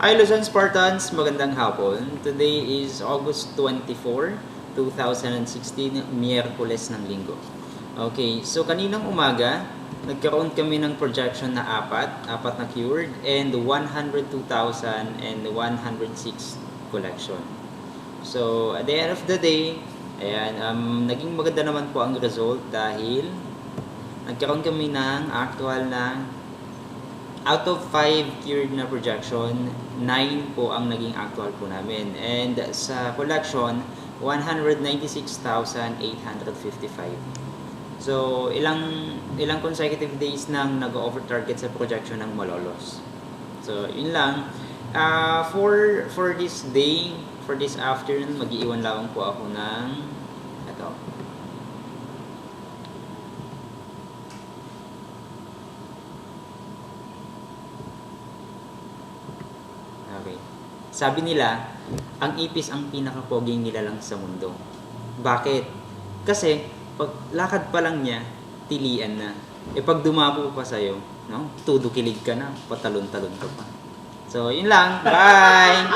Hi Luzon Spartans, magandang hapon. Today is August 24, 2016, Miyerkules ng Linggo. Okay, so kaninang umaga, nagkaroon kami ng projection na apat na keyword, and 102,000 and 106 collection. So, at the end of the day, ayan, naging maganda naman po ang result dahil nagkaroon kami ng actual na out of 5 keyword na projection, 9 po ang naging actual po namin. And sa collection, 196,855. So, ilang consecutive days nang nag-over target sa projection ng Malolos. So, yun lang. For this day, for this afternoon, mag-iwan lang po ako ng ito. Okay. Sabi nila, ang ipis ang pinakapoging nilalang sa mundo. Bakit? Kasi, pag lakad pa lang niya, tilian na. E pag dumapo pa sa'yo, no? Tudo kilig ka na, patalon-talon ka pa. So, yun lang. Bye!